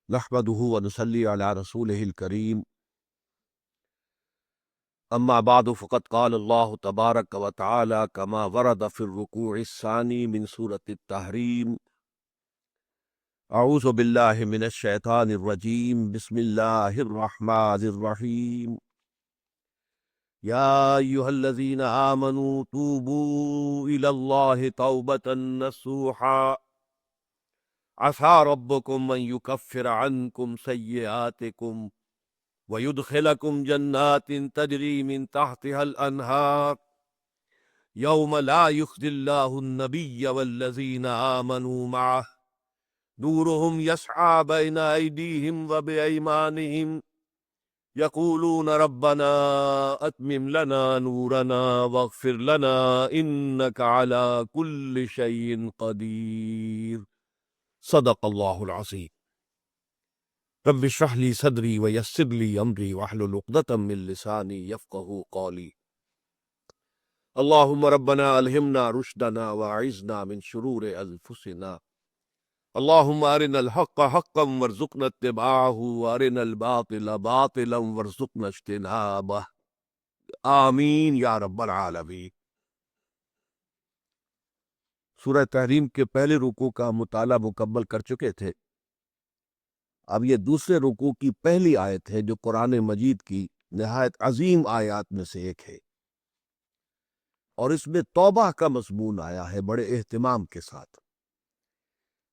نحمده ونصلي على رسوله الكريم أما بعد فقد قال الله تبارك وتعالى كما ورد في الركوع الثاني من سورة التحريم أعوذ بالله من الشيطان الرجيم بسم الله الرحمن الرحيم يا أيها الذين آمنوا توبوا إلى الله توبة نصوحا عسى ربكم أن يكفر عنكم سيئاتكم ويدخلكم جنات تجري من تحتها الأنهار يوم لا يخزي الله النبي والذين آمنوا معه نورهم يسعى بين أيديهم وبأيمانهم يقولون ربنا أتمم لنا نورنا واغفر لنا إنك على كل شيء قدير صدق الله العظيم رب اشرح لي صدري ويسر لي امري واحلل عقدة من لساني يفقهوا قولي اللهم ربنا الهمنا رشدنا واعذنا من شرور انفسنا اللهم ارنا الحق حقا وارزقنا اتباعه وارنا الباطل باطلا وارزقنا اجتنابه آمین یا رب العالمین۔ سورہ تحریم کے پہلے رکوع کا مطالعہ مکمل کر چکے تھے۔ اب یہ دوسرے رکوع کی پہلی آیت ہے جو قرآن مجید کی نہایت عظیم آیات میں سے ایک ہے، اور اس میں توبہ کا مضمون آیا ہے بڑے اہتمام کے ساتھ۔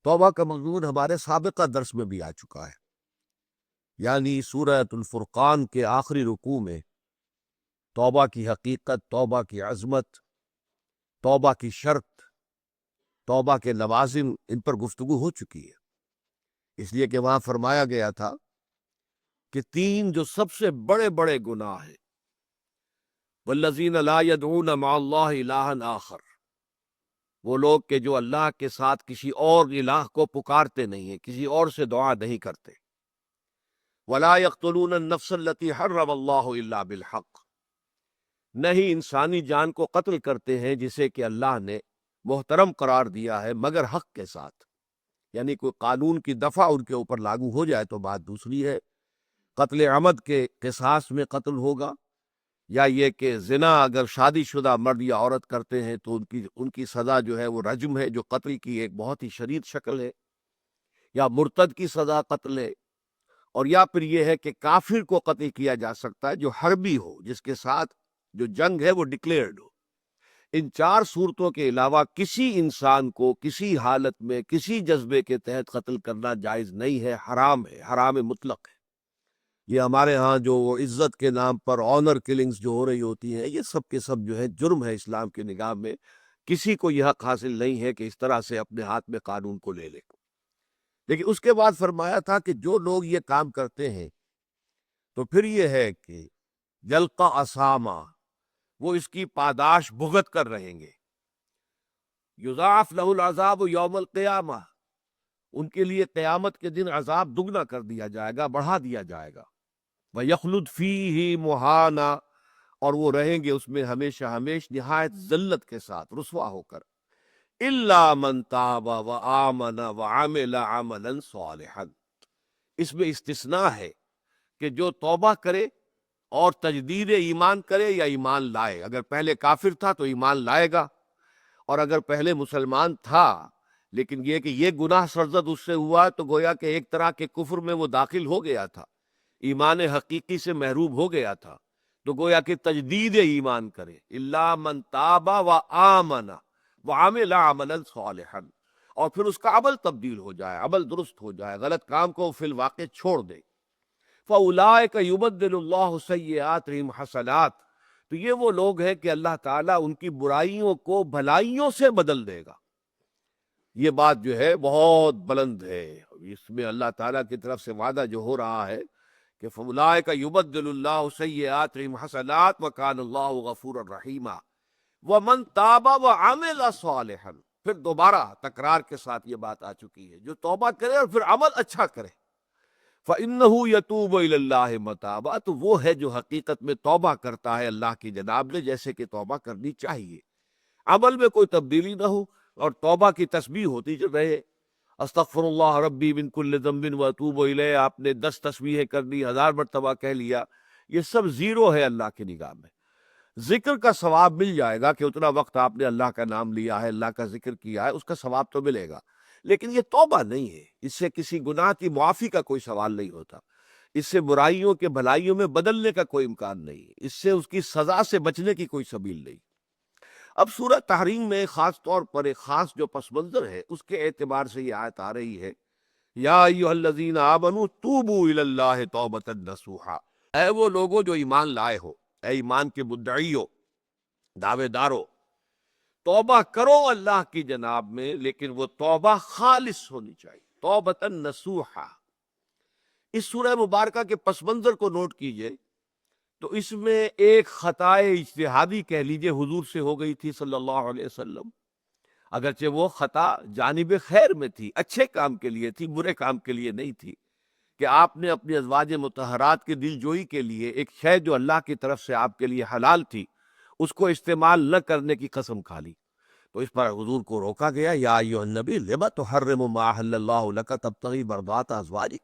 توبہ کا مضمون ہمارے سابقہ درس میں بھی آ چکا ہے، یعنی سورۃ الفرقان کے آخری رکوع میں توبہ کی حقیقت، توبہ کی عظمت، توبہ کی شرط، توبہ کے لوازم، ان پر گفتگو ہو چکی ہے۔ اس لیے کہ وہاں فرمایا گیا تھا کہ تین جو سب سے بڑے بڑے گناہ ہیں، والذین لا يدعون مع اللہ الہا آخر، وہ لوگ کہ جو اللہ کے ساتھ کسی اور الہ کو پکارتے نہیں ہیں، کسی اور سے دعا نہیں کرتے، ولا يقتلون النفس التي حرم اللہ الا بالحق، نہیں انسانی جان کو قتل کرتے ہیں جسے کہ اللہ نے محترم قرار دیا ہے مگر حق کے ساتھ، یعنی کوئی قانون کی دفعہ ان کے اوپر لاگو ہو جائے تو بات دوسری ہے۔ قتل عمد کے قصاص میں قتل ہوگا، یا یہ کہ زنا اگر شادی شدہ مرد یا عورت کرتے ہیں تو ان کی سزا جو ہے وہ رجم ہے، جو قتل کی ایک بہت ہی شدید شکل ہے، یا مرتد کی سزا قتل ہے، اور یا پھر یہ ہے کہ کافر کو قتل کیا جا سکتا ہے جو حربی ہو، جس کے ساتھ جو جنگ ہے وہ ڈکلیئرڈ ہو۔ ان چار صورتوں کے علاوہ کسی انسان کو کسی حالت میں کسی جذبے کے تحت قتل کرنا جائز نہیں ہے، حرام ہے، حرام مطلق ہے۔ یہ ہمارے ہاں جو عزت کے نام پر آنر کلنگز جو ہو رہی ہوتی ہیں، یہ سب کے سب جو ہے جرم ہے اسلام کی نگاہ میں۔ کسی کو یہ حق حاصل نہیں ہے کہ اس طرح سے اپنے ہاتھ میں قانون کو لے لے۔ لیکن اس کے بعد فرمایا تھا کہ جو لوگ یہ کام کرتے ہیں تو پھر یہ ہے کہ یلقا اسامہ، وہ اس کی پاداش بھگت کر رہیں گے۔ یضاعف لہ العذاب یوم القیامہ، ان کے لیے قیامت کے دن عذاب دگنا کر دیا جائے گا، بڑھا دیا جائے گا۔ وَيَخْلُدْ فِيهِ مُهَانًا، اور وہ رہیں گے اس میں ہمیشہ ہمیش نہایت ذلت کے ساتھ، رسوا ہو کر۔ إِلَّا مَن تَابَ وَآمَنَ وَعَمِلَ عَمَلًا صَالِحًا، اس میں استثناء ہے کہ جو توبہ کرے اور تجدید ایمان کرے یا ایمان لائے۔ اگر پہلے کافر تھا تو ایمان لائے گا، اور اگر پہلے مسلمان تھا لیکن یہ کہ یہ گناہ سرزد اس سے ہوا تو گویا کہ ایک طرح کے کفر میں وہ داخل ہو گیا تھا، ایمان حقیقی سے محروم ہو گیا تھا، تو گویا کہ تجدید ایمان کرے۔ الا من تاب وآمن وعمل عملا صالحا، اور پھر اس کا عمل تبدیل ہو جائے، عمل درست ہو جائے، غلط کام کو فی الواقع چھوڑ دے۔ فَأُولَٰئِكَ يُبَدِّلُ اللَّهُ سَيِّئَاتِهِمْ حَسَنَاتٍ، تو یہ وہ لوگ ہیں کہ اللہ تعالیٰ ان کی برائیوں کو بھلائیوں سے بدل دے گا۔ یہ بات جو ہے بہت بلند ہے، اس میں اللہ تعالیٰ کی طرف سے وعدہ جو ہو رہا ہے کہ فَأُولَٰئِكَ يُبَدِّلُ اللَّهُ سَيِّئَاتِهِمْ حَسَنَاتٍ وَكَانَ اللَّهُ غَفُورًا رَحِيمًا وَمَن تَابَ وَعَمِلَ صَالِحًا، پھر دوبارہ تکرار کے ساتھ یہ بات آ چکی ہے، جو توبہ کرے اور پھر عمل اچھا کرے، فَإِنَّهُ يَتُوبُ إِلَى اللَّهِ مَتَابًا، تو وہ ہے جو حقیقت میں توبہ کرتا ہے اللہ کی جناب میں جیسے کہ توبہ کرنی چاہیے، عمل میں کوئی تبدیلی نہ ہو اور توبہ کی تسبیح ہوتی رہے، استغفر اللہ ربی من کل ذنب واتوب الیہ آپ نے 10 تسبیحیں کر لی، 1000 مرتبہ کہہ لیا، یہ سب زیرو ہے اللہ کی نگاہ میں۔ ذکر کا ثواب مل جائے گا کہ اتنا وقت آپ نے اللہ کا نام لیا ہے، اللہ کا ذکر کیا ہے، اس کا ثواب تو ملے گا، لیکن یہ توبہ نہیں ہے، اس سے کسی گناہ کی معافی کا کوئی سوال نہیں ہوتا، اس سے برائیوں کے بھلائیوں میں بدلنے کا کوئی امکان نہیں، اس سے اس کی سزا سے بچنے کی کوئی سبیل نہیں۔ اب سورہ تحریم میں خاص طور پر ایک خاص جو پس منظر ہے اس کے اعتبار سے یہ آیت آ رہی ہے، یا ایھا الذین آمنوا توبوا الی اللہ توبۃ نصوحا، اے وہ لوگوں جو ایمان لائے ہو، اے ایمان کے مدعیو، دعوے دارو، توبہ کرو اللہ کی جناب میں، لیکن وہ توبہ خالص ہونی چاہیے، توبۃ نصوحا۔ اس سورہ مبارکہ کے پس منظر کو نوٹ کیجئے تو اس میں ایک خطائے اجتہادی کہہ لیجئے حضور سے ہو گئی تھی صلی اللہ علیہ وسلم، اگرچہ وہ خطا جانب خیر میں تھی، اچھے کام کے لیے تھی، برے کام کے لیے نہیں تھی، کہ آپ نے اپنی ازواج مطہرات کی دل جوئی کے لیے ایک شے جو اللہ کی طرف سے آپ کے لیے حلال تھی اس کو استعمال نہ کرنے کی قسم کھا لی، تو اس پر حضور کو روکا گیا، یا ایھا النبی لم تحرم ما احل اللہ لک تبتغی مرضات ازواجک،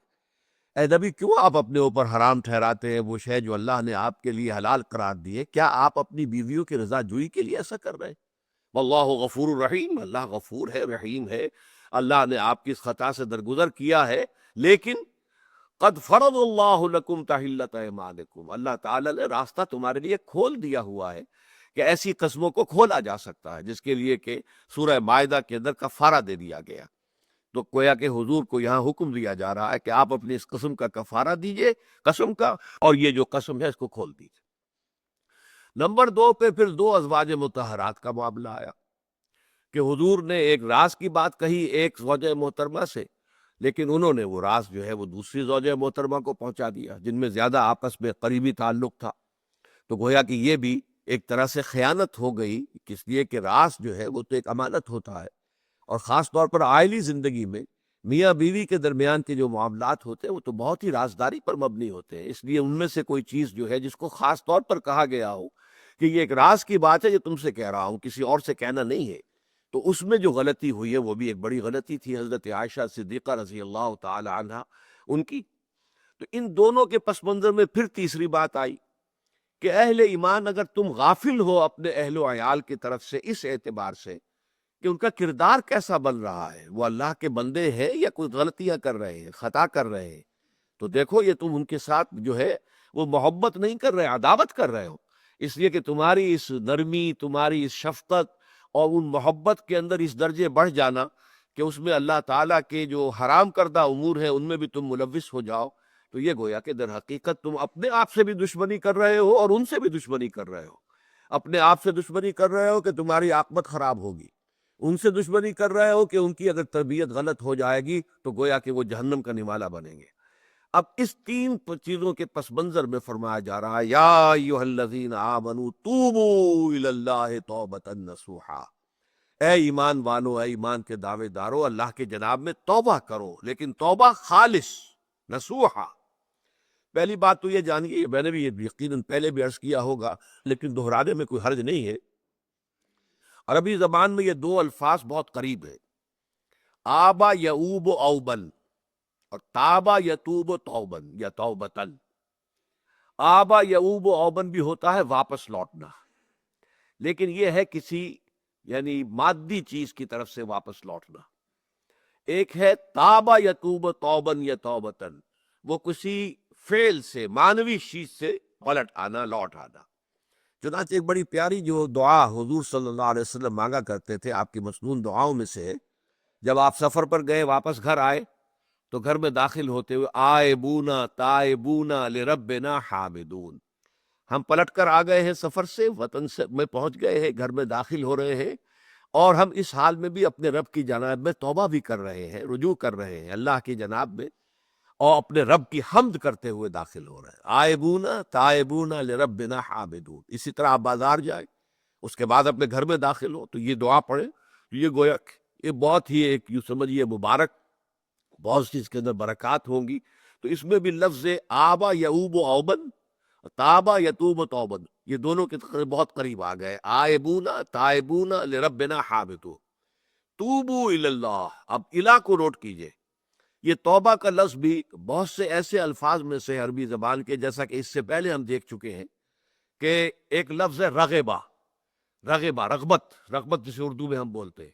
اے نبی کیوں آپ اپنے اوپر حرام ٹھہراتے ہیں وہ شے جو اللہ نے آپ کے لیے حلال قرار دیے؟ کیا آپ اپنی بیویوں کی رضا جوئی کے لیے ایسا کر رہے ہیں؟ واللہ غفور الرحیم، اللہ غفور ہے، رحیم ہے، اللہ نے آپ کی اس خطا سے درگزر کیا ہے، لیکن قد فرض اللہ لکم تحلۃ ایمانکم، اللہ تعالیٰ نے راستہ تمہارے لیے کھول دیا ہوا ہے کہ ایسی قسموں کو کھولا جا سکتا ہے، جس کے لیے کہ سورہ مائدہ کے اندر کفارہ دے دیا گیا، تو گویا کہ حضور کو یہاں حکم دیا جا رہا ہے کہ آپ اپنی اس قسم کا کفارہ دیجئے، قسم کا، اور یہ جو قسم ہے اس کو کھول دیجئے۔ نمبر 2 پہ پھر 2 ازواج مطہرات کا معاملہ آیا کہ حضور نے ایک راز کی بات کہی ایک زوجہ محترمہ سے، لیکن انہوں نے وہ راز جو ہے وہ دوسری زوجہ محترمہ کو پہنچا دیا جن میں زیادہ آپس میں قریبی تعلق تھا، تو گویا کہ یہ بھی ایک طرح سے خیانت ہو گئی، اس لیے کہ راز جو ہے وہ تو ایک امانت ہوتا ہے، اور خاص طور پر عائلی زندگی میں میاں بیوی کے درمیان کے جو معاملات ہوتے ہیں وہ تو بہت ہی رازداری پر مبنی ہوتے ہیں، اس لیے ان میں سے کوئی چیز جو ہے جس کو خاص طور پر کہا گیا ہو کہ یہ ایک راز کی بات ہے، یہ تم سے کہہ رہا ہوں، کسی اور سے کہنا نہیں ہے، تو اس میں جو غلطی ہوئی ہے وہ بھی ایک بڑی غلطی تھی حضرت عائشہ صدیقہ رضی اللہ تعالی عنہا ان کی۔ تو ان دونوں کے پس منظر میں پھر تیسری بات آئی کہ اہل ایمان اگر تم غافل ہو اپنے اہل و عیال کی طرف سے اس اعتبار سے کہ ان کا کردار کیسا بن رہا ہے، وہ اللہ کے بندے ہیں یا کوئی غلطیاں کر رہے ہیں، خطا کر رہے ہیں، تو دیکھو یہ تم ان کے ساتھ جو ہے وہ محبت نہیں کر رہے، عداوت کر رہے ہو، اس لیے کہ تمہاری اس نرمی، تمہاری اس شفقت اور ان محبت کے اندر اس درجے بڑھ جانا کہ اس میں اللہ تعالیٰ کے جو حرام کردہ امور ہیں ان میں بھی تم ملوث ہو جاؤ، تو یہ گویا کہ در حقیقت تم اپنے آپ سے بھی دشمنی کر رہے ہو اور ان سے بھی دشمنی کر رہے ہو، اپنے آپ سے دشمنی کر رہے ہو کہ تمہاری عاقبت خراب ہوگی، ان سے دشمنی کر رہے ہو کہ ان کی اگر تربیت غلط ہو جائے گی تو گویا کہ وہ جہنم کا نمالہ بنیں گے۔ اب اس 3 چیزوں کے پس منظر میں فرمایا جا رہا ہے، یا ایھا الذین آمنوا توبوا الی اللہ توبۃ نصوحا، اے ایمان والو، اے ایمان کے دعوے دارو، اللہ کے جناب میں توبہ کرو، لیکن توبہ خالص، نصوحا۔ پہلی بات تو یہ جانیے، میں نے بھی یہ یقیناً پہلے بھی عرض کیا ہوگا لیکن دہرانے میں کوئی حرج نہیں ہے، عربی زبان میں یہ 2 الفاظ بہت قریب ہیں، آبا یعوب اوبن اور تابا یتوب توبن یا توبتن۔ آبا یعوب اوبن بھی ہوتا ہے واپس لوٹنا، لیکن یہ ہے کسی یعنی مادی چیز کی طرف سے واپس لوٹنا، ایک ہے تابا یتوب توبن یا توبتن، وہ کسی فعل سے، معنوی چیز سے پلٹ آنا، لوٹ آنا۔ چنانچہ ایک بڑی پیاری جو دعا حضور صلی اللہ علیہ وسلم مانگا کرتے تھے، آپ کی مسنون دعاؤں میں سے، جب آپ سفر پر گئے واپس گھر آئے تو گھر میں داخل ہوتے ہوئے آئبونا تائبونا لربنا حامدون، ہم پلٹ کر آ گئے ہیں سفر سے، وطن سے میں پہنچ گئے ہیں، گھر میں داخل ہو رہے ہیں، اور ہم اس حال میں بھی اپنے رب کی جناب میں توبہ بھی کر رہے ہیں، رجوع کر رہے ہیں اللہ کی جناب میں، اور اپنے رب کی حمد کرتے ہوئے داخل ہو رہے ہیں، آئبونا تائبونا لربنا حامدون۔ اسی طرح آپ بازار جائیں، اس کے بعد اپنے گھر میں داخل ہو تو یہ دعا پڑھیں، یہ گویا یہ بہت ہی ایک یوں سمجھیے مبارک، بہت سی اس کے اندر برکات ہوں گی، تو اس میں بھی لفظ آبا یعوب اوبن، تابا یتوب توبن، یہ دونوں کے بہت قریب آ گئے، آئبونا تائبونا لربنا حامدون۔ توبو اللہ، اب الہ کو نوٹ کیجئے، یہ توبہ کا لفظ بھی بہت سے ایسے الفاظ میں سے عربی زبان کے، جیسا کہ اس سے پہلے ہم دیکھ چکے ہیں کہ ایک لفظ ہے رغبہ، رغبہ رغبت، رغبت جسے اردو میں ہم بولتے ہیں،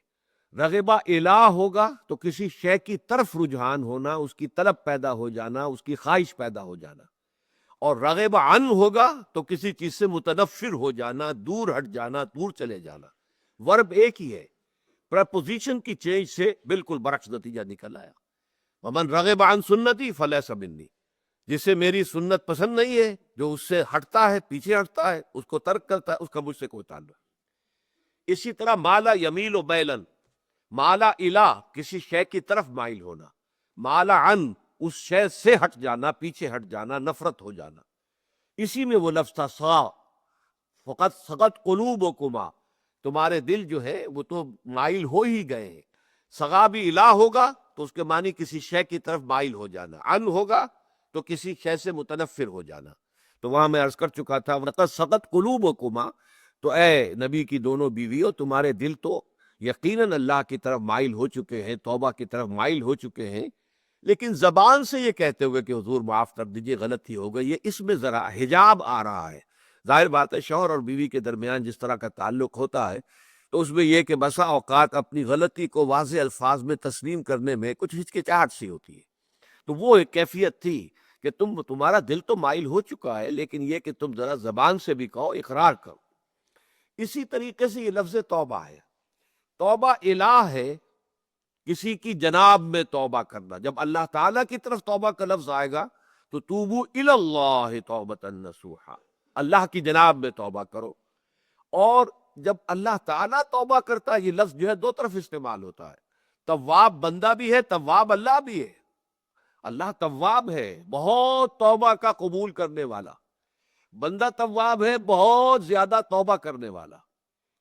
رغبہ الہ ہوگا تو کسی شے کی طرف رجحان ہونا، اس کی طلب پیدا ہو جانا، اس کی خواہش پیدا ہو جانا، اور رغب عن ہوگا تو کسی چیز سے متنفر ہو جانا، دور ہٹ جانا، دور چلے جانا۔ ورب ایک ہی ہے، پریپوزیشن کی چینج سے بالکل برعکس نتیجہ نکل آیا۔ ومن رغب عن سنتی فلیس منی، جسے میری سنت پسند نہیں ہے، جو اس سے ہٹتا ہے، پیچھے ہٹتا ہے، اس کو ترک کرتا ہے، اس کا مجھ سے کوئی تعلق نہیں۔ اسی طرح مالا یمیل و بیلن، مالا الہ کسی شے کی طرف مائل ہونا، مالا عن اس شے سے ہٹ جانا، پیچھے ہٹ جانا، نفرت ہو جانا۔ اسی میں وہ لفظ تھا سا، فقط سقط قلوبکما، تمہارے دل جو ہے وہ تو مائل ہو ہی گئے ہیں۔ سغا بھی الہ ہوگا تو اس کے معنی کسی شے کی طرف مائل ہو جانا، عن ہوگا تو کسی شے سے متنفر ہو جانا۔ تو وہاں میں عرض کر چکا تھا وَلَقَدْ سَقَطْ قُلُوبُكُمَا، تو اے نبی کی دونوں بیویوں، تمہارے دل تو یقیناً اللہ کی طرف مائل ہو چکے ہیں، توبہ کی طرف مائل ہو چکے ہیں، لیکن زبان سے یہ کہتے ہوئے کہ حضور معاف کر دیجئے غلطی ہو گئی ہے، اس میں ذرا حجاب آ رہا ہے۔ ظاہر بات ہے شوہر اور بیوی کے درمیان جس طرح کا تعلق ہوتا ہے تو اس میں یہ کہ بسا اوقات اپنی غلطی کو واضح الفاظ میں تسلیم کرنے میں کچھ ہچکچاہٹ سی ہوتی ہے۔ تو وہ ایک کیفیت تھی کہ تمہارا دل تو مائل ہو چکا ہے، لیکن یہ کہ تم ذرا زبان سے بھی کہو، اقرار کرو۔ اسی طریقے سے یہ لفظ توبہ ہے، توبہ الہ ہے، کسی کی جناب میں توبہ کرنا۔ جب اللہ تعالیٰ کی طرف توبہ کا لفظ آئے گا تو توبو الی اللہ توبۃ نصوحا، اللہ کی جناب میں توبہ کرو۔ اور جب اللہ تعالیٰ توبہ کرتا ہے، یہ لفظ جو ہے دو طرف استعمال ہوتا ہے، تواب بندہ بھی ہے، تواب اللہ بھی ہے۔ اللہ تواب ہے، بہت توبہ کا قبول کرنے والا، بندہ تواب ہے، بہت زیادہ توبہ کرنے والا۔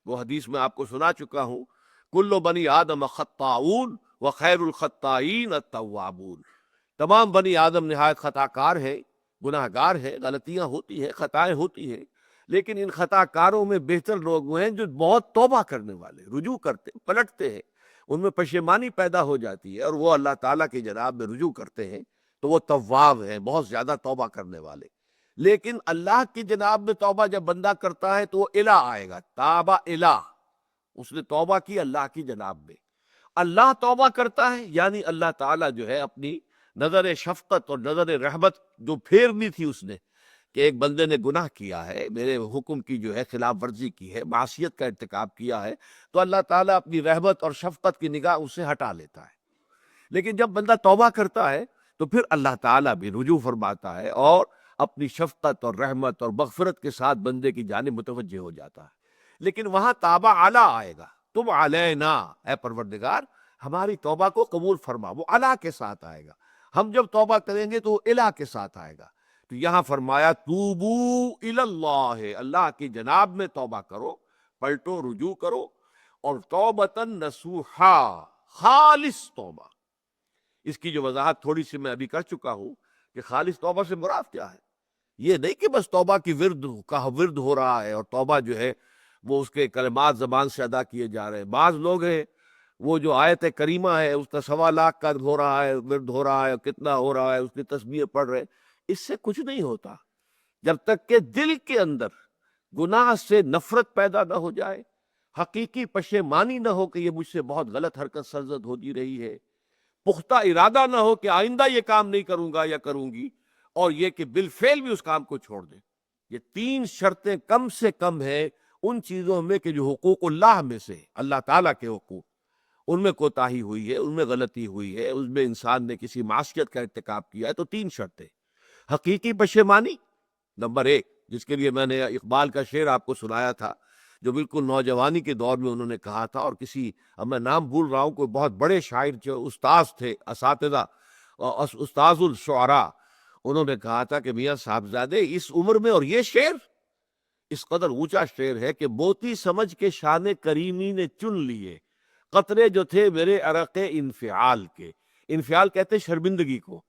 وہ حدیث میں آپ کو سنا چکا ہوں، کل بنی آدم خطاؤون وخیر الخطائین التوابون، تمام بنی آدم نہایت خطا کار ہے، گناہ گار ہے، غلطیاں ہوتی ہیں، خطائیں ہوتی ہیں، لیکن ان خطا کاروں میں بہتر لوگ وہ ہیں جو بہت توبہ کرنے والے، رجوع کرتے، پلٹتے ہیں، ان میں پشیمانی پیدا ہو جاتی ہے اور وہ اللہ تعالیٰ کی جناب میں رجوع کرتے ہیں، تو وہ تواب ہیں، بہت زیادہ توبہ کرنے والے۔ لیکن اللہ کی جناب میں توبہ جب بندہ کرتا ہے تو وہ الہ آئے گا، تابہ الہ، اس نے توبہ کی اللہ کی جناب میں۔ اللہ توبہ کرتا ہے یعنی اللہ تعالیٰ جو ہے اپنی نظر شفقت اور نظر رحمت جو پھیرنی تھی اس نے، کہ ایک بندے نے گناہ کیا ہے، میرے حکم کی جو ہے خلاف ورزی کی ہے، معصیت کا ارتکاب کیا ہے، تو اللہ تعالیٰ اپنی رحمت اور شفقت کی نگاہ اسے ہٹا لیتا ہے۔ لیکن جب بندہ توبہ کرتا ہے تو پھر اللہ تعالیٰ بھی رجوع فرماتا ہے اور اپنی شفقت اور رحمت اور مغفرت کے ساتھ بندے کی جانب متوجہ ہو جاتا ہے۔ لیکن وہاں تابہ اعلیٰ آئے گا، تم علینا، اے پروردگار ہماری توبہ کو قبول فرما، وہ اعلیٰ کے ساتھ آئے گا۔ ہم جب توبہ کریں گے تو وہ الہ کے ساتھ آئے گا۔ تو یہاں فرمایا توبو الی اللہ، اللہ کی جناب میں توبہ کرو، پلٹو، رجوع کرو، اور توبۃ نصوحا، خالص توبہ۔ اس کی جو وضاحت تھوڑی سی میں ابھی کر چکا ہوں کہ خالص توبہ سے مراد کیا ہے۔ یہ نہیں کہ بس توبہ کی ورد ہو رہا ہے اور توبہ جو ہے وہ اس کے کلمات زبان سے ادا کیے جا رہے ہیں۔ بعض لوگ ہیں وہ جو آیت کریمہ ہے اس کا 1.25 کا ہو رہا ہے، ورد ہو رہا ہے، کتنا ہو رہا ہے، اس کی تسبیح پڑھ رہے ہیں، اس سے کچھ نہیں ہوتا جب تک کہ دل کے اندر گناہ سے نفرت پیدا نہ ہو جائے، حقیقی پشیمانی نہ ہو کہ یہ مجھ سے بہت غلط حرکت سرزد ہوتی رہی ہے، پختہ ارادہ نہ ہو کہ آئندہ یہ کام نہیں کروں گا یا کروں گی، اور یہ کہ بالفعل بھی اس کام کو چھوڑ دیں۔ یہ 3 شرطیں کم سے کم ہیں ان چیزوں میں کہ جو حقوق اللہ میں سے، اللہ تعالیٰ کے حقوق، ان میں کوتاہی ہوئی ہے، ان میں غلطی ہوئی ہے، اس میں انسان نے کسی معصیت کا ارتکاب کیا ہے، تو 3 شرطیں۔ حقیقی پشیمانی نمبر 1، جس کے لیے میں نے اقبال کا شعر آپ کو سنایا تھا، جو بالکل نوجوانی کے دور میں انہوں نے کہا تھا، اور کسی، اب میں نام بھول رہا ہوں، کوئی بہت بڑے شاعر جو استاذ تھے، اساتذہ، استاذ الشعراء، انہوں نے کہا تھا کہ میاں صاحبزادے اس عمر میں اور یہ شعر اس قدر اونچا شعر ہے کہ موتی سمجھ کے شان کریمی نے چن لیے قطرے جو تھے میرے عرق انفعال کے۔ انفعال کہتے شرمندگی کو،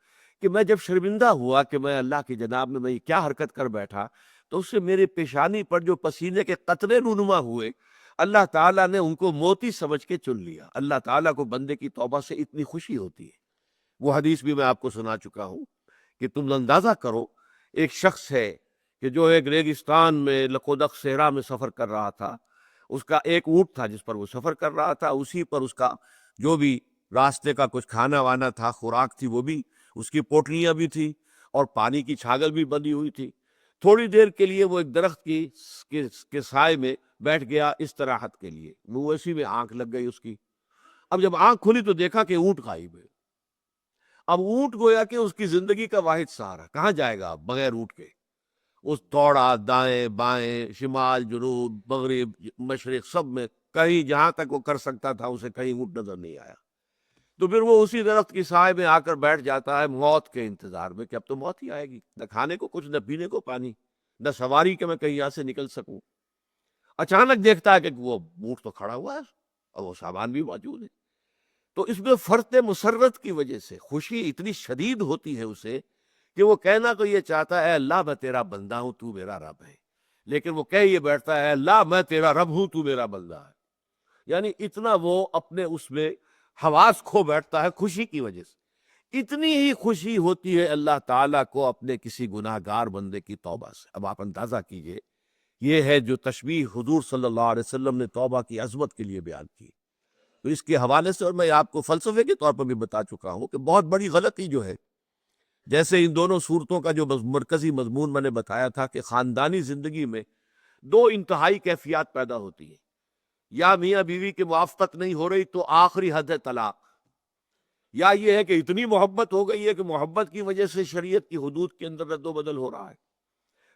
کہ میں جب شرمندہ ہوا کہ میں اللہ کی جناب میں یہ کیا حرکت کر بیٹھا، تو اس سے میرے پیشانی پر جو پسینے کے قطرے رونما ہوئے، اللہ تعالیٰ نے ان کو موتی سمجھ کے چن لیا۔ اللہ تعالیٰ کو بندے کی توبہ سے اتنی خوشی ہوتی ہے۔ وہ حدیث بھی میں آپ کو سنا چکا ہوں کہ تم اندازہ کرو، ایک شخص ہے کہ جو ایک ریگستان میں لقودق صحرا میں سفر کر رہا تھا، اس کا ایک اونٹ تھا جس پر وہ سفر کر رہا تھا، اسی پر اس کا جو بھی راستے کا کچھ کھانا وانا تھا، خوراک تھی، وہ بھی اس کی پوٹلیاں بھی تھی اور پانی کی چھاگل بھی بندھی ہوئی تھی۔ تھوڑی دیر کے لیے وہ ایک درخت کے سائے میں بیٹھ گیا استراحت کے لیے، مویشی میں آنکھ لگ گئی اس کی۔ اب جب آنکھ کھلی تو دیکھا کہ اونٹ غائب ہے۔ اب اونٹ گویا کہ اس کی زندگی کا واحد سہارا، کہاں جائے گا بغیر اونٹ کے؟ اس دوڑا دائیں بائیں، شمال جنوب مغرب مشرق سب میں، کہیں جہاں تک وہ کر سکتا تھا اسے کہیں اونٹ نظر نہیں آیا۔ تو پھر وہ اسی درخت کی سائے میں آ کر بیٹھ جاتا ہے موت کے انتظار میں کہ اب تو موت ہی آئے گی، نہ کھانے کو کچھ، نہ پینے کو پانی، نہ سواری کہ میں کہیں یہاں سے نکل سکوں۔ اچانک دیکھتا ہے کہ وہ اونٹ تو کھڑا ہوا ہے اور وہ سامان بھی موجود ہے۔ تو اس میں فرط مسرت کی وجہ سے خوشی اتنی شدید ہوتی ہے اسے کہ وہ کہنا تو یہ چاہتا ہے اے اللہ میں تیرا بندہ ہوں تو میرا رب ہے، لیکن وہ کہہ یہ بیٹھتا ہے اے اللہ میں تیرا رب ہوں تو میرا بندہ ہے۔ یعنی اتنا وہ اپنے اس میں حواس کھو بیٹھتا ہے خوشی کی وجہ سے۔ اتنی ہی خوشی ہوتی ہے اللہ تعالیٰ کو اپنے کسی گناہ گار بندے کی توبہ سے۔ اب آپ اندازہ کیجئے، یہ ہے جو تشبیہ حضور صلی اللہ علیہ وسلم نے توبہ کی عظمت کے لیے بیان کی۔ تو اس کے حوالے سے، اور میں آپ کو فلسفے کے طور پر بھی بتا چکا ہوں کہ بہت بڑی غلطی جو ہے، جیسے ان دونوں صورتوں کا جو مرکزی مضمون میں نے بتایا تھا کہ خاندانی زندگی میں دو انتہائی کیفیات پیدا ہوتی ہیں، یا میاں بیوی کی موافقت نہیں ہو رہی تو آخری حد ہے طلاق، یا یہ ہے کہ اتنی محبت ہو گئی ہے کہ محبت کی وجہ سے شریعت کی حدود کے اندر رد و بدل ہو رہا ہے۔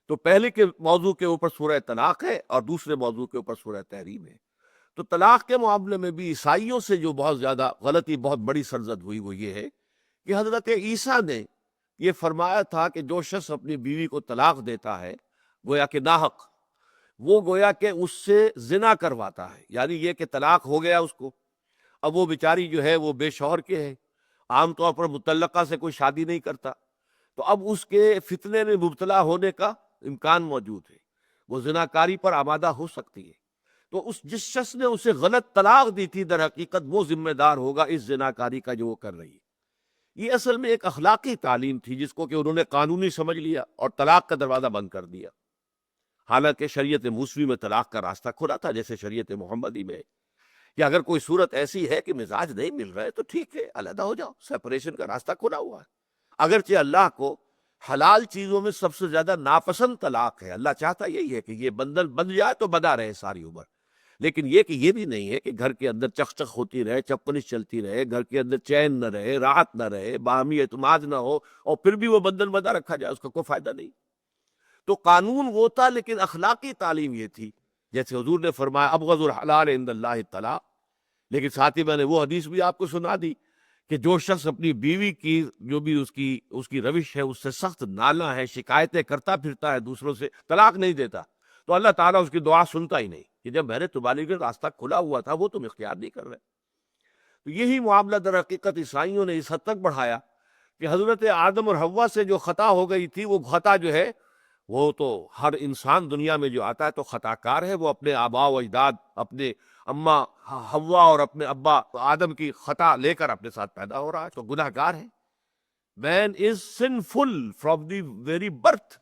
تو پہلے کے موضوع کے اوپر سورہ طلاق ہے اور دوسرے موضوع کے اوپر سورہ تحریم ہے۔ تو طلاق کے معاملے میں بھی عیسائیوں سے جو بہت زیادہ غلطی، بہت بڑی سرزد ہوئی، وہ یہ ہے کہ حضرت عیسیٰ نے یہ فرمایا تھا کہ جو شخص اپنی بیوی کو طلاق دیتا ہے گویا کہ ناحق، وہ گویا کہ اس سے زنا کرواتا ہے۔ یعنی یہ کہ طلاق ہو گیا اس کو، اب وہ بیچاری جو ہے وہ بے شوہر کے ہے، عام طور پر مطلقہ سے کوئی شادی نہیں کرتا، تو اب اس کے فتنے میں مبتلا ہونے کا امکان موجود ہے، وہ زناکاری پر آمادہ ہو سکتی ہے۔ تو جس شخص نے اسے غلط طلاق دی تھی، در حقیقت وہ ذمہ دار ہوگا اس زناکاری کا جو وہ کر رہی ہے۔ یہ اصل میں ایک اخلاقی تعلیم تھی جس کو کہ انہوں نے قانونی سمجھ لیا اور طلاق کا دروازہ بند کر دیا، حالانکہ شریعت موسوی میں طلاق کا راستہ کھلا تھا، جیسے شریعت محمدی میں کہ اگر کوئی صورت ایسی ہے کہ مزاج نہیں مل رہا ہے تو ٹھیک ہے، علیحدہ ہو جاؤ، سیپریشن کا راستہ کھلا ہوا ہے۔ اگرچہ اللہ کو حلال چیزوں میں سب سے زیادہ ناپسند طلاق ہے، اللہ چاہتا یہی ہے کہ یہ بندل بن جائے تو بدا رہے ساری عمر، لیکن یہ کہ یہ بھی نہیں ہے کہ گھر کے اندر چک ہوتی رہے، چپنش چلتی رہے، گھر کے اندر چین نہ رہے، راحت نہ رہے، باہمی اعتماد نہ ہو، اور پھر بھی وہ بندل بدا رکھا جائے، اس کا کوئی فائدہ نہیں۔ تو قانون وہ تھا، لیکن اخلاقی تعلیم یہ تھی، جیسے حضور نے فرمایا ابغض الحلال عند اللہ الطلاق۔ لیکن ساتھ ہی میں نے وہ حدیث بھی آپ کو سنا دی کہ جو شخص اپنی بیوی کی جو بھی اس کی روش ہے اس سے سخت نالاں ہے، شکایتیں کرتا پھرتا ہے دوسروں سے، طلاق نہیں دیتا، تو اللہ تعالیٰ اس کی دعا سنتا ہی نہیں کہ جب میں نے تمہارے لیے راستہ کھلا ہوا تھا وہ تم اختیار نہیں کر رہے۔ تو یہی معاملہ در حقیقت عیسائیوں نے اس حد تک بڑھایا کہ حضرت آدم اور حوا سے جو خطا ہو گئی تھی، وہ خطا جو ہے وہ تو ہر انسان دنیا میں جو آتا ہے تو خطا کار ہے، وہ اپنے آباء و اجداد، اپنے اماں حوا اور اپنے ابا آدم کی خطا لے کر اپنے ساتھ پیدا ہو رہا ہے، تو گناہ گار ہے۔ مین از sinful from the very birth۔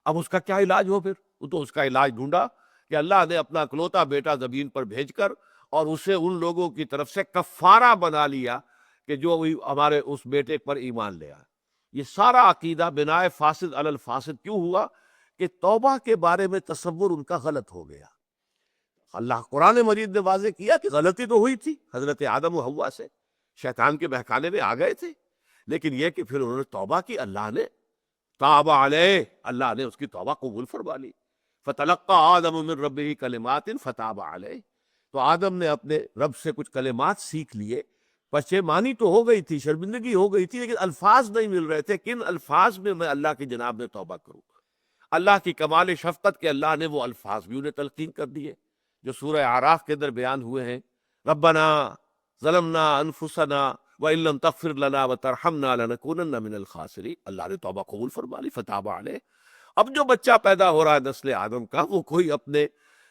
اب اس کا کیا علاج ہو؟ پھر وہ تو اس کا علاج ڈھونڈا کہ اللہ نے اپنا اکلوتا بیٹا زمین پر بھیج کر اور اسے ان لوگوں کی طرف سے کفارہ بنا لیا کہ جو ہمارے اس بیٹے پر ایمان لے آئے۔ یہ سارا عقیدہ بنائے فاسد علی الفاسد کیوں ہوا؟ کہ توبہ کے بارے میں تصور ان کا غلط ہو گیا۔ اللہ قرآن مجید نے واضح کیا کہ غلطی تو ہوئی تھی حضرت آدم و حوا سے، شیطان کے بہکانے میں آ گئے تھے، لیکن یہ کہ پھر انہوں نے توبہ کی، اللہ نے تاب علیہ، اللہ نے اس کی توبہ قبول فرما لی۔ فتلقى آدم من ربہ کلمات فتاب علیہ، تو آدم نے اپنے رب سے کچھ کلمات سیکھ لیے، پشیمانی تو ہو گئی تھی، شرمندگی ہو گئی تھی، لیکن الفاظ نہیں مل رہے تھے، کن الفاظ میں اللہ کی جناب میں توبہ کروں۔ اللہ کی کمال شفقت کے اللہ نے وہ الفاظ بھی انہیں تلقین کر دیے جو سورہ اعراف کے اندر بیان ہوئے ہیں، ربنا ظلمنا انفسنا وان لم تغفر لنا وترحمنا لنکونن من الخاسرین۔ اللہ نے توبہ قبول فرما لی، فتاب علیہ۔ اب جو بچہ پیدا ہو رہا ہے نسل آدم کا، وہ کوئی اپنے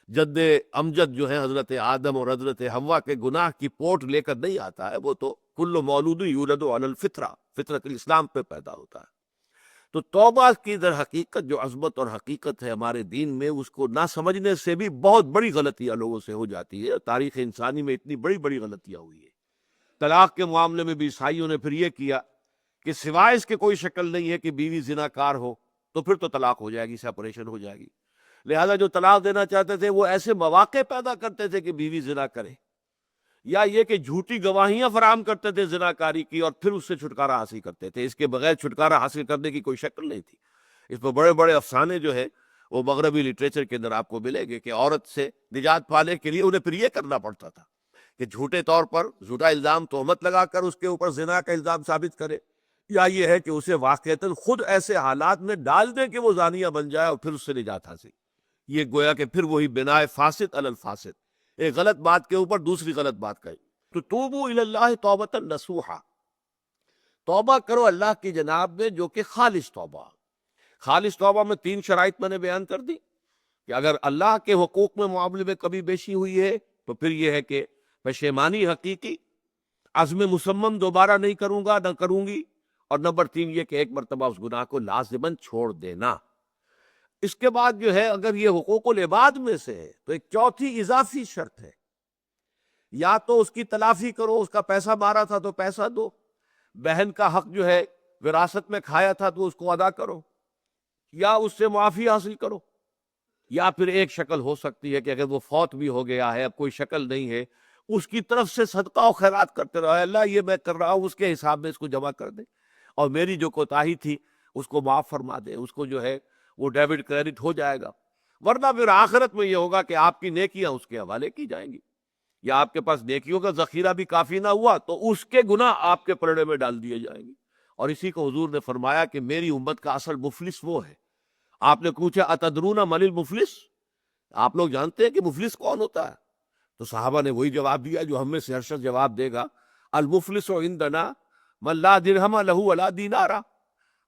جد امجد جو ہے حضرت آدم اور حضرت حوا کے گناہ کی پوٹ لے کر نہیں آتا ہے، وہ تو کل مولود یولد علی الفطرہ، فطرت الاسلام پہ پیدا ہوتا ہے۔ تو توبہ کی در حقیقت جو عظمت اور حقیقت ہے ہمارے دین میں، اس کو نہ سمجھنے سے بھی بہت بڑی غلطیاں لوگوں سے ہو جاتی ہے۔ تاریخ انسانی میں اتنی بڑی بڑی غلطیاں ہوئی ہیں۔ طلاق کے معاملے میں بھی عیسائیوں نے پھر یہ کیا کہ سوائے اس کے کوئی شکل نہیں ہے کہ بیوی زنا کار ہو تو پھر تو طلاق ہو جائے گی، سیپریشن ہو جائے گی۔ لہذا جو طلاق دینا چاہتے تھے وہ ایسے مواقع پیدا کرتے تھے کہ بیوی زنا کرے، یا یہ کہ جھوٹی گواہیاں فراہم کرتے تھے زنا کاری کی اور پھر اس سے چھٹکارا حاصل کرتے تھے۔ اس کے بغیر چھٹکارا حاصل کرنے کی کوئی شکل نہیں تھی۔ اس میں بڑے بڑے افسانے جو ہے وہ مغربی لٹریچر کے اندر آپ کو ملیں گے کہ عورت سے نجات پانے کے لیے انہیں پھر یہ کرنا پڑتا تھا کہ جھوٹے طور پر جھوٹا الزام تہمت لگا کر اس کے اوپر زنا کا الزام ثابت کرے، یا یہ ہے کہ اسے واقعتاً خود ایسے حالات میں ڈال دیں کہ وہ زانیہ بن جائے اور پھر اس سے نجات حاصل۔ یہ گویا کہ پھر وہی بنائے فاسد علی الفاسد، ایک غلط بات کے اوپر دوسری غلط بات کہی۔ تو توبوا الی اللہ توبۃ نصوحا، توبہ کرو اللہ کی جناب میں جو کہ خالص توبہ۔ خالص توبہ میں 3 شرائط میں نے بیان کر دی کہ اگر اللہ کے حقوق میں معاملے میں کبھی بیشی ہوئی ہے تو پھر یہ ہے کہ پشیمانی حقیقی، عزم مصمم دوبارہ نہیں کروں گا نہ کروں گی، اور نمبر 3 یہ کہ ایک مرتبہ اس گناہ کو لازماً چھوڑ دینا۔ اس کے بعد جو ہے اگر یہ حقوق العباد میں سے ہے تو ایک چوتھی اضافی شرط ہے، یا تو اس کی تلافی کرو، اس کا پیسہ مارا تھا تو پیسہ دو، بہن کا حق جو ہے وراثت میں کھایا تھا تو اس کو ادا کرو، یا اس سے معافی حاصل کرو، یا پھر ایک شکل ہو سکتی ہے کہ اگر وہ فوت بھی ہو گیا ہے، اب کوئی شکل نہیں ہے، اس کی طرف سے صدقہ و خیرات کرتے رہو، اللہ یہ میں کر رہا ہوں اس کے حساب میں اس کو جمع کر دے، اور میری جو کوتاہی تھی اس کو معاف فرما دے، اس کو جو ہے وہ ڈیبٹ کریڈٹ ہو جائے گا۔ ورنہ پھر آخرت میں یہ ہوگا کہ آپ کی نیکیاں اس کے حوالے کی جائیں گی، یا آپ کے پاس نیکیوں کا ذخیرہ بھی کافی نہ ہوا تو اس کے گناہ آپ کے پلڑے میں ڈال دیے جائیں گے۔ اور اسی کو حضور نے فرمایا کہ میری امت کا اصل مفلس وہ ہے۔ آپ نے پوچھا اتدرون من المفلس، آپ لوگ جانتے ہیں کہ مفلس کون ہوتا ہے؟ تو صحابہ نے وہی جواب دیا جو ہم میں سے ہر شخص جواب دے گا، المفلس عندنا من لا درہم لہ ولا دینار،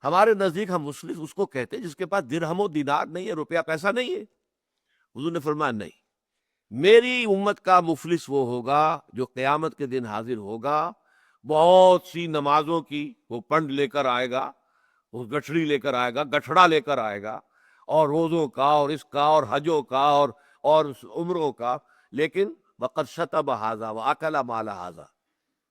ہمارے نزدیک ہم مفلس اس کو کہتے ہیں جس کے پاس درہم و دینار نہیں ہے، روپیہ پیسہ نہیں ہے۔ حضور نے فرمایا نہیں، میری امت کا مفلس وہ ہوگا جو قیامت کے دن حاضر ہوگا، بہت سی نمازوں کی وہ پنڈ لے کر آئے گا، وہ گٹھڑی لے کر آئے گا، گٹھڑا لے کر آئے گا، اور روزوں کا اور اس کا اور حجوں کا اور عمروں کا، لیکن وقد شتم ھذا واکل مال ھذا،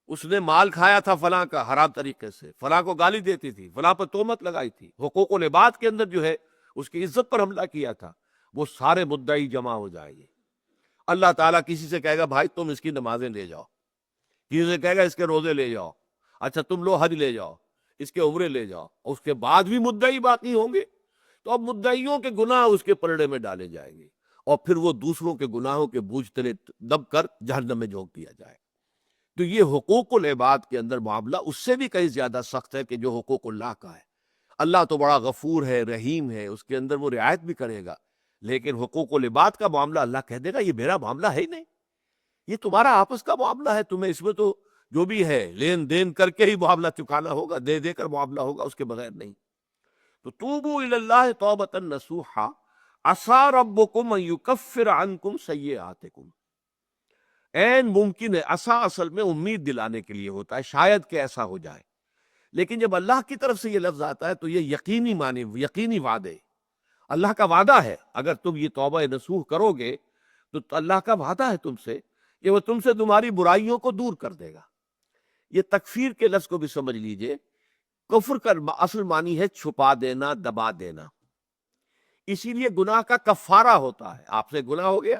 اس نے مال کھایا تھا فلاں کا حرام طریقے سے، فلاں کو گالی دیتی تھی، فلاں پر تہمت لگائی تھی، حقوق العباد کے اندر جو ہے اس کی عزت پر حملہ کیا تھا، وہ سارے مدعی جمع ہو جائیں گے۔ اللہ تعالیٰ کسی سے کہے گا بھائی تم اس کی نمازیں لے جاؤ، کسی سے کہے گا اس کے روزے لے جاؤ، اچھا تم لو حج لے جاؤ، اس کے عمرے لے جاؤ، اس کے بعد بھی مدعی باقی ہوں گے، تو اب مدعیوں کے گناہ اس کے پلڑے میں ڈالے جائیں گے، اور پھر وہ دوسروں کے گناہوں کے بوجھ تلے دب کر جہنم میں جھونک دیا جائے۔ تو یہ حقوق العباد کے اندر معاملہ اس سے بھی کہیں زیادہ سخت ہے کہ جو حقوق اللہ کا ہے۔ اللہ تو بڑا غفور ہے، رحیم ہے، اس کے اندر وہ رعایت بھی کرے گا، لیکن حقوق العباد کا معاملہ اللہ کہہ دے گا یہ میرا معاملہ ہے ہی نہیں، یہ تمہارا آپس کا معاملہ ہے، تمہیں اس میں تو جو بھی ہے لین دین کر کے ہی معاملہ چکانا ہوگا، دے دے کر معاملہ ہوگا، اس کے بغیر نہیں۔ تو توبوا الی اللہ توبۃ نصوحا عسیٰ ربکم ان یکفر عنکم سیئاتکم، عین ممکن ہے، عسیٰ اصل میں امید دلانے کے لیے ہوتا ہے، شاید کہ ایسا ہو جائے، لیکن جب اللہ کی طرف سے یہ لفظ آتا ہے تو یہ یقینی معنی، یقینی وعدے، اللہ کا وعدہ ہے، اگر تم یہ توبہ نصوح کرو گے تو اللہ کا وعدہ ہے تم سے کہ وہ تم سے تمہاری برائیوں کو دور کر دے گا۔ یہ تکفیر کے لفظ کو بھی سمجھ لیجئے، کفر کا اصل معنی ہے چھپا دینا، دبا دینا، اسی لیے گناہ کا کفارہ ہوتا ہے۔ آپ سے گناہ ہو گیا،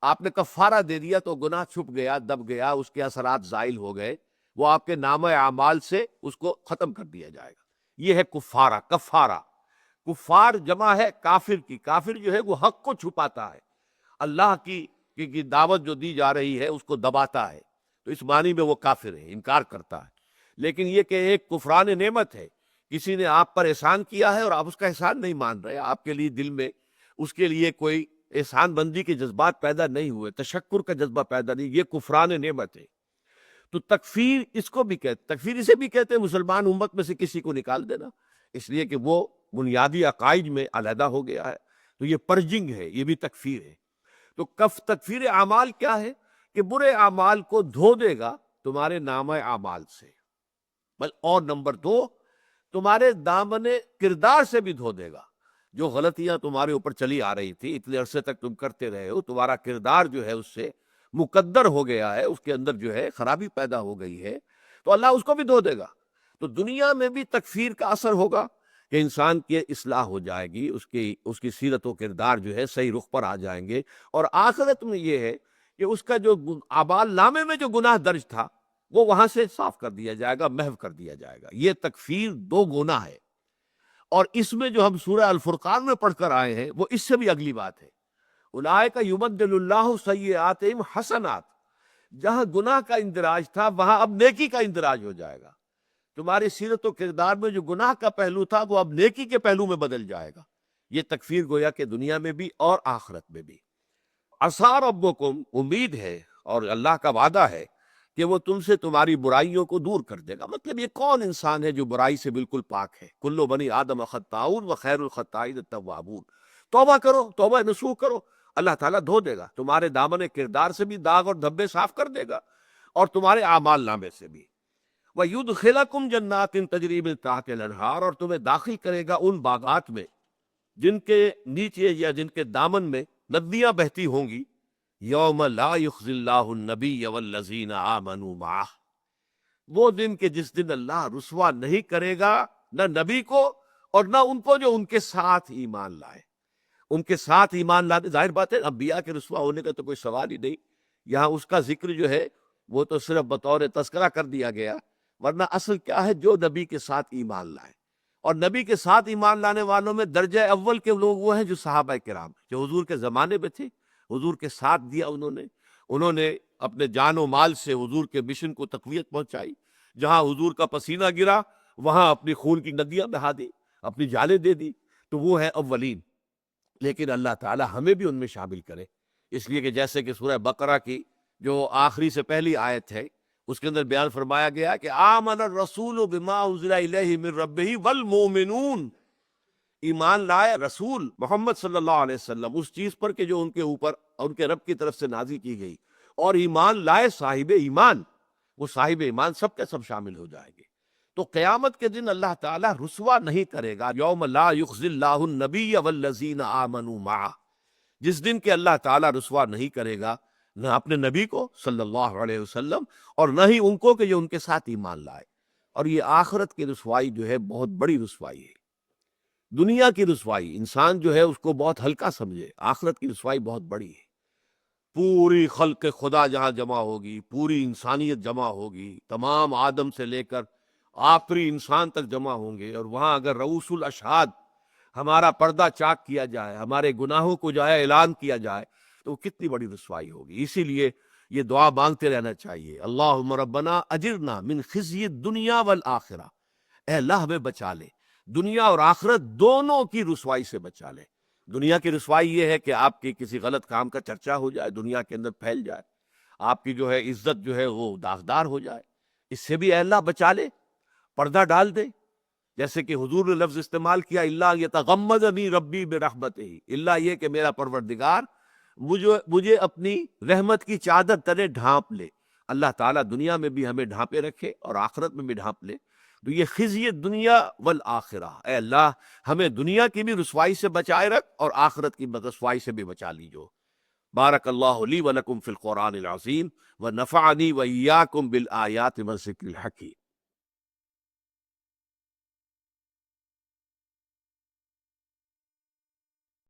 آپ نے کفارہ دے دیا تو گناہ چھپ گیا، دب گیا، اس کے اثرات زائل ہو گئے، وہ آپ کے نامہ اعمال سے اس کو ختم کر دیا جائے گا۔ یہ ہے کفارہ، کفارہ۔ کفار جمع ہے کافر کی، کافر جو ہے وہ حق کو چھپاتا ہے، اللہ کی دعوت جو دی جا رہی ہے اس کو دباتا ہے، تو اس معنی میں وہ کافر ہے، انکار کرتا ہے۔ لیکن یہ کہ ایک کفران نعمت ہے، کسی نے آپ پر احسان کیا ہے اور آپ اس کا احسان نہیں مان رہے، آپ کے لیے دل میں اس کے لیے کوئی احسان بندی کے جذبات پیدا نہیں ہوئے، تشکر کا جذبہ پیدا نہیں، یہ کفران نعمت ہے۔ تو تکفیر اس کو بھی کہتے، تکفیر اسے بھی کہتے ہیں مسلمان امت میں سے کسی کو نکال دینا، اس لیے کہ وہ بنیادی عقائد میں علیحدہ ہو گیا ہے، تو یہ پرجنگ ہے، یہ بھی تکفیر ہے۔ تو تکفیر اعمال کیا ہے کہ برے اعمال کو دھو دے گا تمہارے نامہ اعمال سے، بل اور نمبر دو تمہارے دامن کردار سے بھی دھو دے گا۔ جو غلطیاں تمہارے اوپر چلی آ رہی تھی اتنے عرصے تک تم کرتے رہے ہو، تمہارا کردار جو ہے اس سے مقدر ہو گیا ہے، اس کے اندر جو ہے خرابی پیدا ہو گئی ہے، تو اللہ اس کو بھی دھو دے گا۔ تو دنیا میں بھی تکفیر کا اثر ہوگا کہ انسان کی اصلاح ہو جائے گی، اس کی سیرت و کردار جو ہے صحیح رخ پر آ جائیں گے، اور آخرت میں یہ ہے کہ اس کا جو اعمال نامے میں جو گناہ درج تھا وہ وہاں سے صاف کر دیا جائے گا، محو کر دیا جائے گا۔ یہ تکفیر دو گناہ ہے، اور اس میں جو ہم سورہ الفرقان میں پڑھ کر آئے ہیں وہ اس سے بھی اگلی بات ہے۔ اولئک یبدل اللہ سیئاتہم حسنات، جہاں گناہ کا اندراج تھا وہاں اب نیکی کا اندراج ہو جائے گا۔ تمہاری سیرت و کردار میں جو گناہ کا پہلو تھا وہ اب نیکی کے پہلو میں بدل جائے گا۔ یہ تکفیر گویا کہ دنیا میں بھی اور آخرت میں بھی۔ عسیٰ ربکم، امید ہے اور اللہ کا وعدہ ہے کہ وہ تم سے تمہاری برائیوں کو دور کر دے گا۔ مطلب یہ کون انسان ہے جو برائی سے بالکل پاک ہے؟ کل بنی آدم خطاؤن و خیر الخطائین التوابون۔ توبہ کرو، توبہ نصوح کرو، اللہ تعالیٰ دھو دے گا، تمہارے دامن کردار سے بھی داغ اور دھبے صاف کر دے گا، اور تمہارے اعمال نامے سے بھی۔ وَيُدْخِلَكُمْ جَنَّاتٍ تَجْرِي مِن تَحْتِهَا الْأَنْهَارُ، اور تمہیں داخل کرے گا ان باغات میں جن کے نیچے یا جن کے دامن میں ندیاں بہتی ہوں گی۔ یوم لا یخزی اللہ النبی والذین آمنوا معہ، وہ دن کہ جس دن اللہ رسوا نہیں کرے گا نہ نبی کو اور نہ ان کو جو ان کے ساتھ ایمان لائے۔ ان کے ساتھ ایمان لانے، ظاہر بات ہے انبیاء کے رسوا ہونے کا تو کوئی سوال ہی نہیں، یہاں اس کا ذکر جو ہے وہ تو صرف بطور تذکرہ کر دیا گیا، ورنہ اصل کیا ہے؟ جو نبی کے ساتھ ایمان لائے۔ اور نبی کے ساتھ ایمان لانے والوں میں درجہ اول کے لوگ وہ ہیں جو صحابہ کرام جو حضور کے زمانے میں تھے، حضور کے ساتھ دیا انہوں نے اپنے جان و مال سے حضور کے مشن کو تقویت پہنچائی، جہاں حضور کا پسینہ گرا وہاں اپنی خون کی ندیاں بہا دی، اپنی جانیں دے دی، تو وہ ہے اولین۔ لیکن اللہ تعالی ہمیں بھی ان میں شامل کرے، اس لیے کہ جیسے کہ سورہ بقرہ کی جو آخری سے پہلی آیت ہے اس کے اندر بیان فرمایا گیا کہ آمن الرسول بما انزل الیہ من ربہ والمؤمنون، ایمان لائے رسول محمد صلی اللہ علیہ وسلم اس چیز پر کہ جو ان کے اوپر ان کے رب کی طرف سے نازل کی گئی، اور ایمان لائے صاحب ایمان، وہ صاحب ایمان سب کے سب شامل ہو جائیں گے۔ تو قیامت کے دن اللہ تعالیٰ رسوا نہیں کرے گا، یوم لا یخزی اللہ النبی والذین آمنوا معہ، جس دن کہ اللہ تعالیٰ رسوا نہیں کرے گا نہ اپنے نبی کو صلی اللہ علیہ وسلم اور نہ ہی ان کو کہ جو ان کے ساتھ ایمان لائے۔ اور یہ آخرت کی رسوائی جو ہے بہت بڑی رسوائی ہے۔ دنیا کی رسوائی انسان جو ہے اس کو بہت ہلکا سمجھے، آخرت کی رسوائی بہت بڑی ہے۔ پوری خلق خدا جہاں جمع ہوگی، پوری انسانیت جمع ہوگی، تمام آدم سے لے کر آخری انسان تک جمع ہوں گے، اور وہاں اگر رؤوس الاشہاد ہمارا پردہ چاک کیا جائے، ہمارے گناہوں کو جو ہے اعلان کیا جائے، تو کتنی بڑی رسوائی ہوگی۔ اسی لیے یہ دعا مانگتے رہنا چاہیے، اللہم ربنا اجرنا من خزی الدنیا والآخرہ، اے اللہ ہمیں بچا لے، دنیا اور آخرت دونوں کی رسوائی سے بچا لے۔ دنیا کی رسوائی یہ ہے کہ آپ کی کسی غلط کام کا چرچا ہو جائے، دنیا کے اندر پھیل جائے، آپ کی جو ہے عزت جو ہے وہ داغدار ہو جائے، اس سے بھی اے اللہ بچا لے، پردہ ڈال دے۔ جیسے کہ حضور نے لفظ استعمال کیا، اللہ یتغمدنی ربی برحمتہ، اللہ یہ کہ میرا پروردگار مجھے اپنی رحمت کی چادر تلے ڈھانپ لے۔ اللہ تعالیٰ دنیا میں بھی ہمیں ڈھانپے رکھے اور آخرت میں بھی ڈھانپ لے۔ تو یہ خزی دنیا والآخرہ، اے اللہ ہمیں دنیا کی بھی رسوائی سے بچائے رکھ اور آخرت کی رسوائی سے بھی بچا لیجو۔ بارک اللہ لی ولکم فی القرآن العظیم ونفعنی وإیاکم بالآیات والذکر الحکیم۔